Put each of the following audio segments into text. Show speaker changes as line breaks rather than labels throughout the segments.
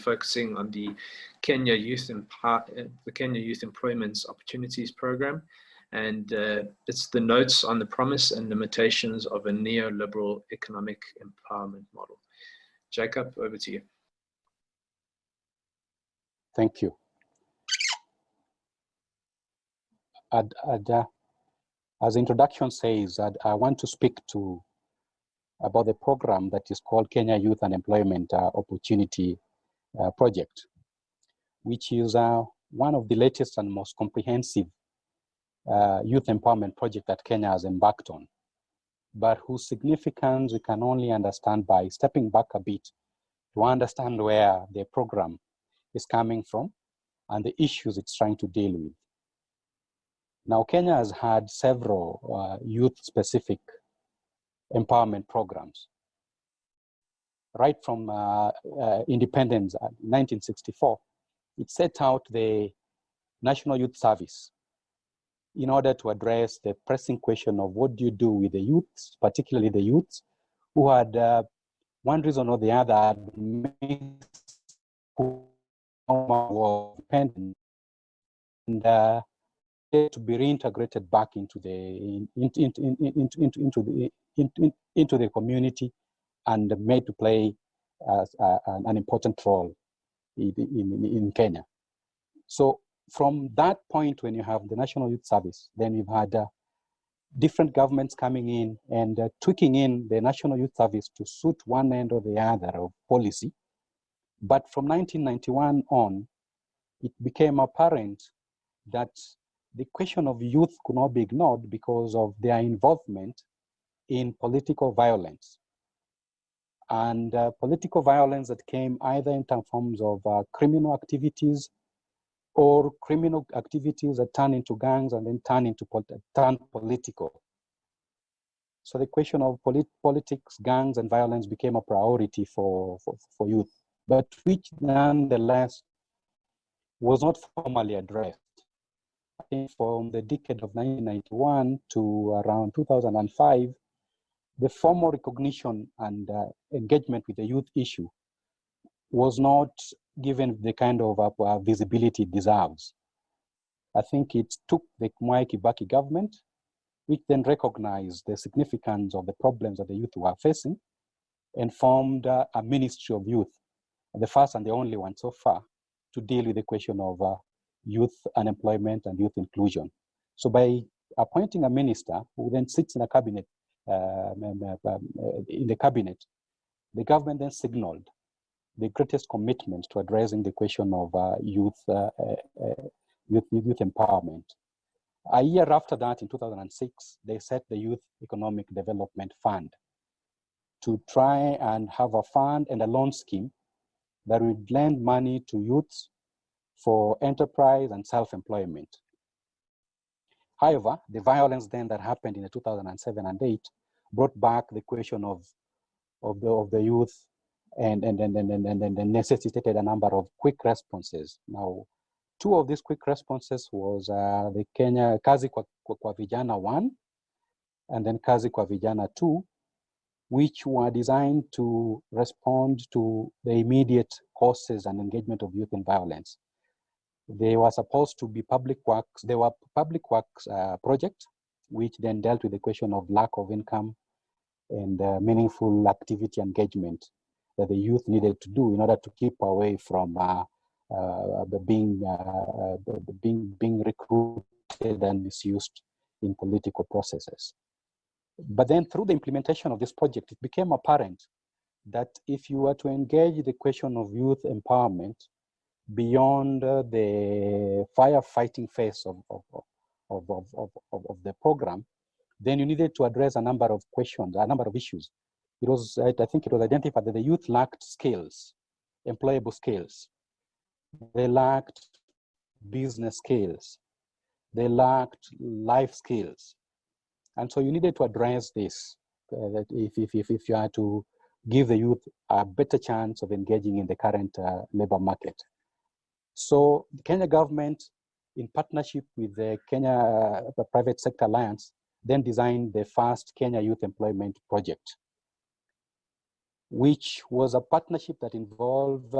focusing on the Kenya Youth Employment Opportunities Program, and it's the notes on the promise and limitations of a neoliberal economic empowerment model. Jacob, over to you.
Thank you. As the introduction says, I want to speak about the program that is called Kenya Youth and Employment Opportunity Project, which is one of the latest and most comprehensive youth empowerment project that Kenya has embarked on, but whose significance we can only understand by stepping back a bit to understand where the program is coming from and the issues it's trying to deal with. Now, Kenya has had several youth-specific empowerment programs. Right from independence, 1964, it set out the National Youth Service in order to address the pressing question of what do you do with the youths, particularly the youths who had one reason or the other had missed independence and to be reintegrated back into the into the community and made to play an important role in Kenya. So from that point, when you have the National Youth Service, then you've had different governments coming in and tweaking in the National Youth Service to suit one end or the other of policy. But from 1991 on, it became apparent that the question of youth could not be ignored because of their involvement in political violence. And political violence that came either in forms of criminal activities or criminal activities that turn into gangs and then turn political. So the question of politics, gangs, and violence became a priority for youth, but which nonetheless was not formally addressed. I think from the decade of 1991 to around 2005, the formal recognition and engagement with the youth issue was not given the kind of visibility it deserves. I think it took the Kibaki government, which then recognized the significance of the problems that the youth were facing and formed a Ministry of Youth, the first and the only one so far to deal with the question of youth unemployment and youth inclusion. So by appointing a minister who then sits in a cabinet, the government then signaled the greatest commitment to addressing the question of youth empowerment. A year after that, in 2006, they set the Youth Economic Development Fund to try and have a fund and a loan scheme that would lend money to youths for enterprise and self-employment. However, the violence then that happened in 2007 and 8 brought back the question of the youth and necessitated a number of quick responses. Now, two of these quick responses was the Kenya Kazi kwa Vijana 1 and then Kazi kwa Vijana 2, which were designed to respond to the immediate causes and engagement of youth in violence. They were supposed to be public works. They were public works projects, which then dealt with the question of lack of income and meaningful activity engagement that the youth needed to do in order to keep away from being recruited and misused in political processes. But then through the implementation of this project, it became apparent that if you were to engage the question of youth empowerment beyond the firefighting phase of the program, then you needed to address a number of questions, a number of issues. It was, I think it was identified that the youth lacked skills, employable skills. They lacked business skills. They lacked life skills. And so you needed to address this, that if you are to give the youth a better chance of engaging in the current labor market. So the Kenya government, in partnership with the Kenya Private Sector Alliance, then designed the first Kenya Youth Employment Project, which was a partnership that involved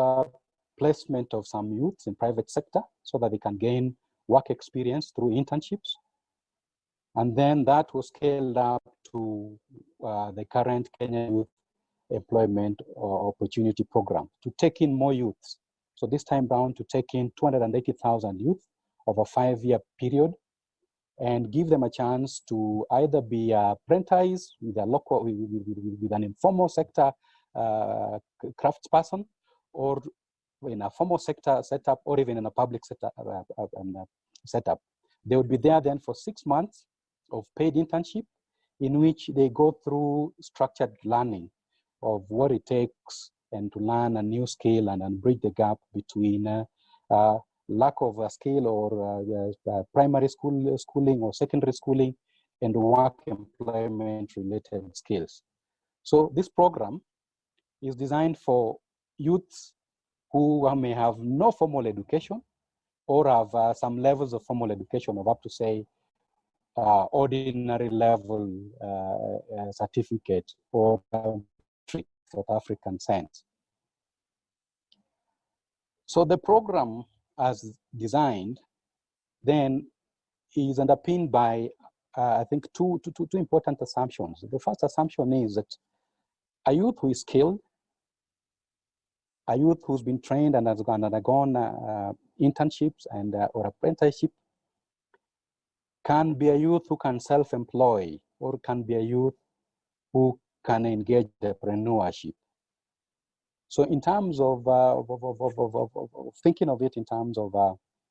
placement of some youths in private sector so that they can gain work experience through internships. And then that was scaled up to the current Kenya Youth Employment Opportunity Program to take in more youths. So this time round to take in 280,000 youth over a 5-year period and give them a chance to either be apprenticed with a local, with an informal sector craftsperson, or in a formal sector setup, or even in a public sector setup. They would be there then for 6 months of paid internship, in which they go through structured learning of what it takes and to learn a new skill and bridge the gap between lack of a skill or primary schooling or secondary schooling and work employment related skills. So this program is designed for youths who may have no formal education or have some levels of formal education of up to, say, ordinary level certificate or South African sense. So the program as designed then is underpinned by, I think, two important assumptions. The first assumption is that a youth who is skilled, a youth who's been trained and has undergone internships and or apprenticeship, can be a youth who can self-employ, or can be a youth who can engage entrepreneurship. So in terms of thinking of it in terms of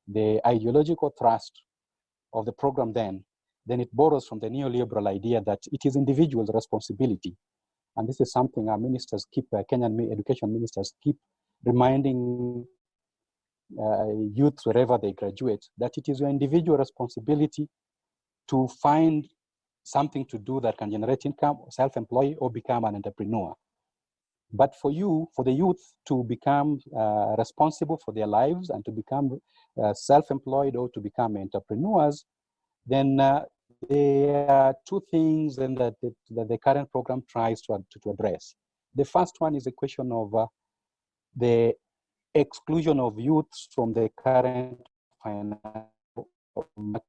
the ideological thrust of the program, then it borrows from the neoliberal idea that it is individuals' responsibility. And this is something our ministers keep, Kenyan education ministers keep reminding youths wherever they graduate, that it is your individual responsibility to find something to do that can generate income, self-employ, or become an entrepreneur. But for the youth to become responsible for their lives and to become self-employed or to become entrepreneurs, then there are two things that the current program tries to address. The first one is the question of the exclusion of youths from the current financial market.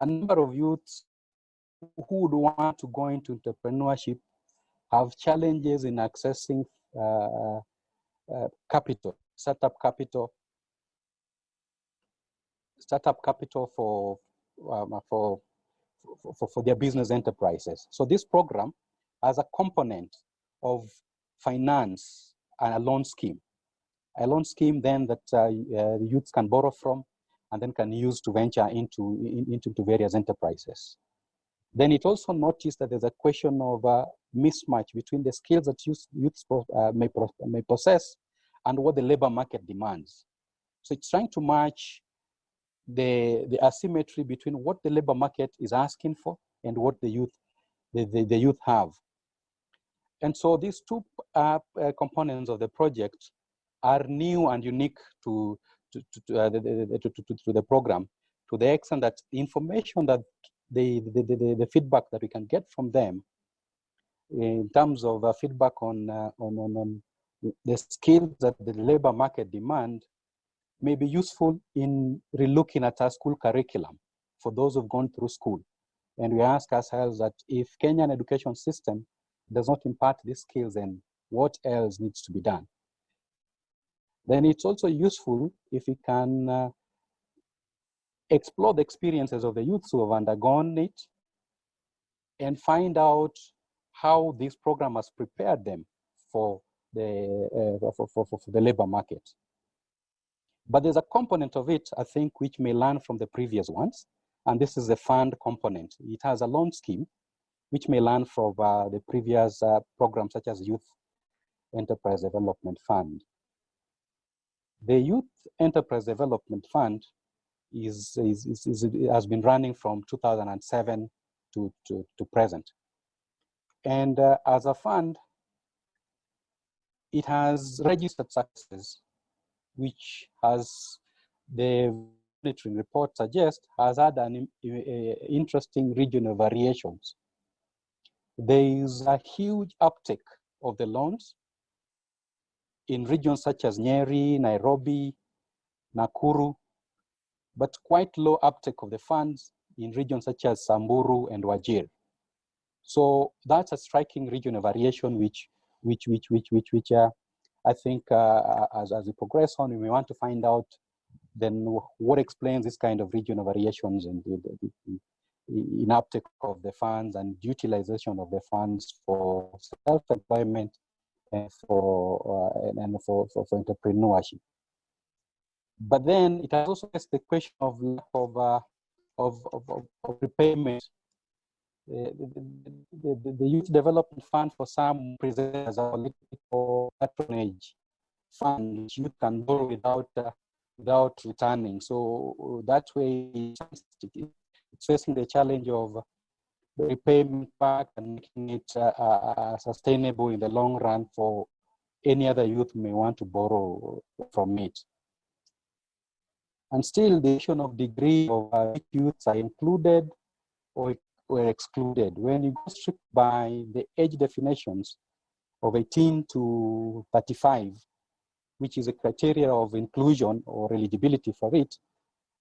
A number of youths who would want to go into entrepreneurship have challenges in accessing capital, startup capital for their business enterprises. So this program has a component of finance and a loan scheme then that the youths can borrow from and then can use to venture into various enterprises. Then it also noticed that there's a question of mismatch between the skills that youths may possess and what the labor market demands. So it's trying to match the asymmetry between what the labor market is asking for and what the youth have. And so these two components of the project are new and unique to the program, to the extent that the information that the feedback that we can get from them in terms of feedback on the skills that the labor market demand may be useful in relooking at our school curriculum for those who've gone through school. And we ask ourselves that if Kenyan education system does not impart these skills, then what else needs to be done? Then it's also useful if we can explore the experiences of the youths who have undergone it and find out how this program has prepared them for the labor market. But there's a component of it, I think, which may learn from the previous ones, and this is the fund component. It has a loan scheme, which may learn from the previous programs such as Youth Enterprise Development Fund. The Youth Enterprise Development Fund has been running from 2007 to present. And as a fund, it has registered successes, which has the monitoring report suggests has had an interesting regional variations. There is a huge uptake of the loans in regions such as Nyeri, Nairobi, Nakuru, but quite low uptake of the funds in regions such as Samburu and Wajir. So that's a striking regional variation, which I think as we progress on, we may want to find out then what explains this kind of regional variations in uptake of the funds and utilization of the funds for self-employment and for entrepreneurship. But then it has also asked the question of lack of repayment. The Youth Development Fund for some presents as a political patronage fund, which you can borrow without returning. So that way, it's facing the challenge of the repayment back and making it sustainable in the long run for any other youth may want to borrow from it. And still, the issue of degree of which youths are included or were excluded. When you go strict by the age definitions of 18 to 35, which is a criteria of inclusion or eligibility for it,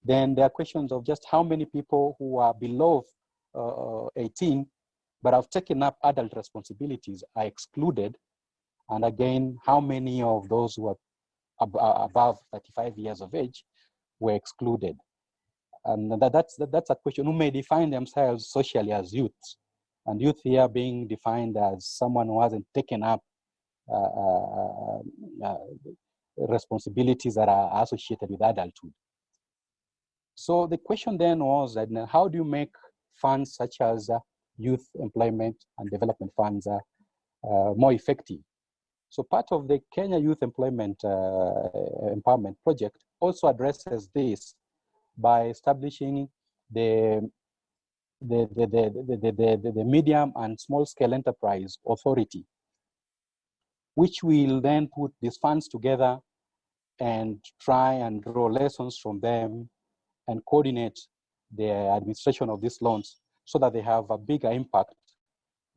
then there are questions of just how many people who are below 18 but have taken up adult responsibilities are excluded. And again, how many of those who are above 35 years of age were excluded. And that's a question who may define themselves socially as youths. And youth here being defined as someone who hasn't taken up responsibilities that are associated with adulthood. So the question then was that how do you make funds such as youth employment and development funds more effective? So part of the Kenya Youth Employment Empowerment Project also addresses this by establishing the Medium and Small Scale Enterprise Authority, which will then put these funds together and try and draw lessons from them and coordinate the administration of these loans so that they have a bigger impact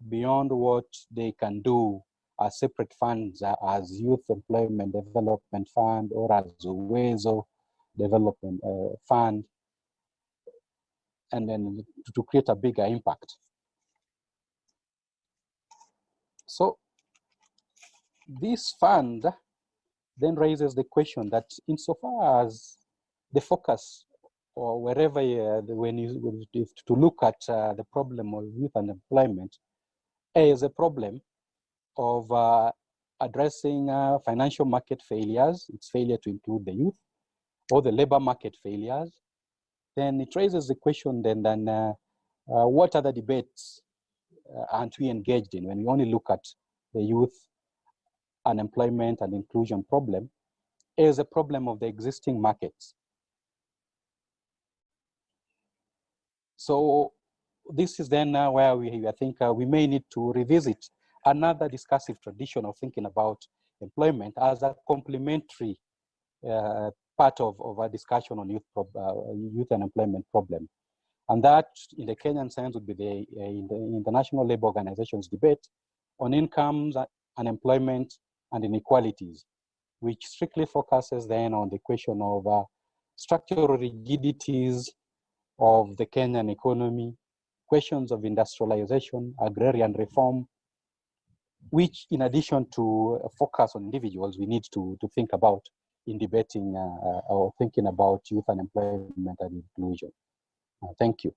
beyond what they can do as separate funds as Youth Employment Development Fund or as Uwezo Development Fund, and then to create a bigger impact. So this fund then raises the question that insofar as the focus or wherever when you to look at the problem of youth unemployment is a problem of addressing financial market failures, its failure to include the youth, or the labor market failures, then it raises the question then what other debates aren't we engaged in when we only look at the youth unemployment and inclusion problem is a problem of the existing markets. So this is then where I think we may need to revisit another discursive tradition of thinking about employment as a complementary part of a discussion on youth unemployment problem. And that, in the Kenyan sense, would be the International Labour Organization's debate on incomes, unemployment, and inequalities, which strictly focuses then on the question of structural rigidities of the Kenyan economy, questions of industrialization, agrarian reform, which in addition to a focus on individuals, we need to think about in debating or thinking about youth unemployment and inclusion. Thank you.